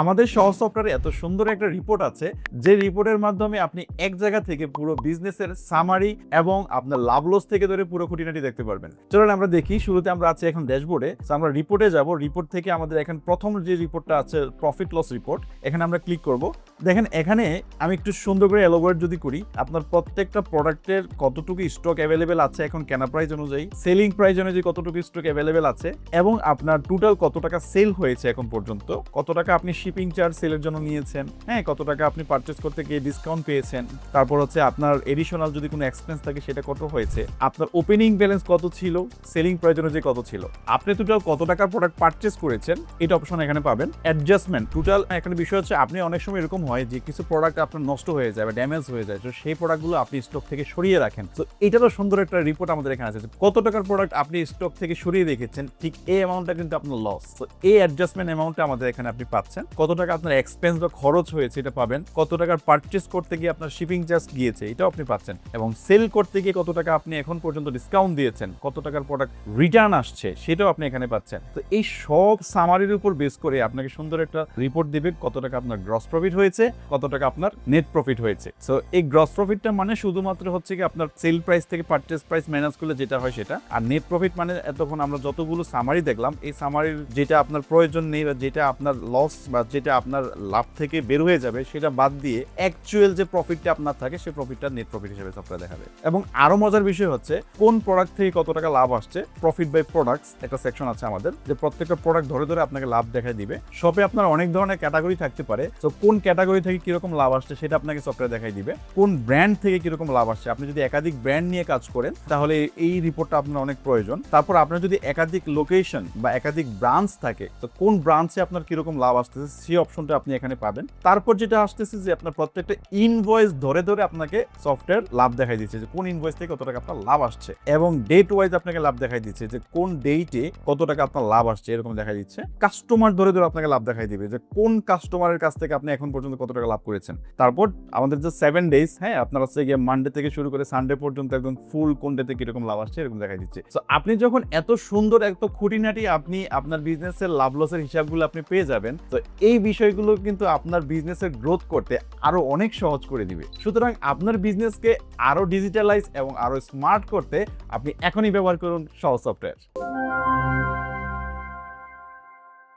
আমাদের সহজ সফটওয়্যারে এত সুন্দর একটা রিপোর্ট আছে যে রিপোর্টের মাধ্যমে আপনি এক জায়গা থেকে পুরো বিজনেসের সামারি এবং আপনার লাভ লস থেকে ধরে পুরো খুঁটিনাটি দেখতে পারবেন। চলুন আমরা দেখি। শুরুতে আমরা আছি এখন ড্যাশবোর্ডে। আমরা রিপোর্টে যাব। রিপোর্ট থেকে আমাদের এখন প্রথম যে রিপোর্টটা আছে প্রফিট লস রিপোর্ট, এখানে আমরা ক্লিক করব। দেখেন এখানে আমি একটু সুন্দর করে এলোবোরেট যদি করি, আপনার প্রত্যেকটা প্রোডাক্টের কতটুকু স্টক অ্যাভেলেবেল আছে এখন কেনা প্রাইস অনুযায়ী, সেলিং প্রাইস অনুযায়ী কতটুকু স্টক অ্যাভেলেবেল আছে, এবং আপনার টোটাল কত টাকা সেল হয়েছে এখন পর্যন্ত, কত টাকা আপনি শিপিং চার্জ সেলের জন্য নিয়েছেন, হ্যাঁ, কত টাকা আপনি পারচেজ করতে গিয়ে ডিসকাউন্ট পেয়েছেন, তারপর হচ্ছে আপনার এডিশনাল যদি কোনো এক্সপেন্স থাকে সেটা কত হয়েছে, আপনার ওপেনিং ব্যালেন্স কত ছিল, সেলিং প্রাইস অনুযায়ী কত ছিল, আপনি টোটাল কত টাকার প্রোডাক্ট পারচেজ করেছেন, এটা অপশন এখানে পাবেন। অ্যাডজাস্টমেন্ট টোটাল, এখানে বিষয় হচ্ছে আপনি অনেক সময় এরকম হয় যে কিছু প্রোডাক্ট আপনার নষ্ট হয়ে যায় বা ড্যামেজ হয়ে যায়, তো সেই প্রোডাক্টগুলো আপনি স্টক থেকে সরিয়ে রাখেন। তো এটারও সুন্দর একটা রিপোর্ট আমাদের এখানে আছে, কত টাকার প্রোডাক্ট আপনি স্টক থেকে সরিয়ে রেখেছেন, ঠিক এই অ্যামাউন্টটা কিন্তু আপনার লস। তো এই অ্যাডজাস্টমেন্ট অ্যামাউন্টটা আমাদের এখানে আপনি পাচ্ছেন। কত টাকা আপনার এক্সপেন্স বা খরচ হয়েছে এটা পাবেন, কত টাকার পারচেজ করতে গিয়ে আপনার শিপিং চার্জ গিয়েছে এটাও আপনি পাচ্ছেন, এবং সেল করতে গিয়ে কত টাকা আপনি এখন পর্যন্ত ডিসকাউন্ট দিয়েছেন, কত টাকার প্রোডাক্ট রিটার্ন আসছে সেটাও আপনি এখানে পাচ্ছেন। তো এই সব সামারির উপর বেস করে আপনাকে সুন্দর একটা রিপোর্ট দিবে, কত টাকা আপনার গ্রস প্রফিট হয়েছে, কত টাকা আপনার নেট প্রফিট হয়েছে। সো এই গ্রস প্রফিটটা মানে শুধুমাত্র হচ্ছে কি আপনার সেল প্রাইস থেকে পারচেজ প্রাইস মাইনাস করলে যেটা হয় সেটা, আর নেট প্রফিট মানে এতক্ষণ আমরা যতগুলো সামারি দেখলাম এই সামারির যেটা আপনার প্রয়োজন নেই বা যেটা আপনার লস বা যেটা আপনার লাভ থেকে বের হয়ে যাবে সেটা বাদ দিয়ে অ্যাকচুয়াল যে প্রফিটটা আপনার থাকে সেই প্রফিটটা নেট প্রফিট হিসেবে সফটওয়্যার দেখাবে। এবং আরো মজার বিষয় হচ্ছে কোন প্রোডাক্ট থেকে কত টাকা লাভ আসছে, প্রফিট বাই প্রোডাক্টস একটা সেকশন আছে আমাদের, যে প্রত্যেকটা প্রোডাক্ট ধরে ধরে আপনাকে লাভ দেখায় দিবে। শপে আপনার অনেক ধরনের ক্যাটাগরি থাকতে পারে, তো কোন ক্যাটাগরি থেকে কিরকম লাভ আসছে সেটা আপনাকে সফটওয়্যার দেখাই দিবে। কোন ব্র্যান্ড থেকে কিরকম লাভ আসছে, আপনি যদি একাধিক ব্র্যান্ড নিয়ে কাজ করেন তাহলে এই রিপোর্টটা আপনার অনেক প্রয়োজন। তারপর আপনার যদি একাধিক লোকেশন বা একাধিক ব্রাঞ্চ থাকে, তো কোন ব্রাঞ্চে আপনার কিরকম লাভ আসতেছে সেই অপশনটা আপনি এখানে পাবেন। তারপর যেটা আসতেছে যে আপনার প্রত্যেকটা ইনভয়েস ধরে ধরে আপনাকে সফটওয়্যার লাভ দেখাই দিচ্ছে, যে কোন ইনভয়েস থেকে কত টাকা আপনার লাভ আসছে, এবং ডেট ওয়াইজ আপনাকে লাভ দেখাই দিচ্ছে যে কোন ডেটে কত টাকা আপনার লাভ আসছে, এরকম দেখাই দিচ্ছে। কাস্টমার ধরে ধরে আপনাকে লাভ দেখাই দিবে যে কোন কাস্টমারের কাছ থেকে আপনি এখন পর্যন্ত কত টাকা লাভ করেছেন। তারপর আমাদের যে 7 ডেজ, হ্যাঁ, আপনার হচ্ছে গিয়ে মানডে থেকে শুরু করে সানডে পর্যন্ত একদম ফুল কোন ডেতে কিরকম লাভ আসছে এরকম দেখাই দিচ্ছে। তো আপনি যখন এত সুন্দর এত খুঁটিনাটি আপনি আপনার বিজনেসের লাভ লসের হিসাবগুলো আপনি পেয়ে যাবেন, তো এই বিষয়গুলো কিন্তু আপনার বিজনেসের গ্রোথ করতে আরো অনেক সহজ করে দিবে। সুতরাং আপনার বিজনেসকে আরো ডিজিটালাইজ এবং আরো স্মার্ট করতে আপনি এখনই ব্যবহার করুন সহজ সফটওয়্যার।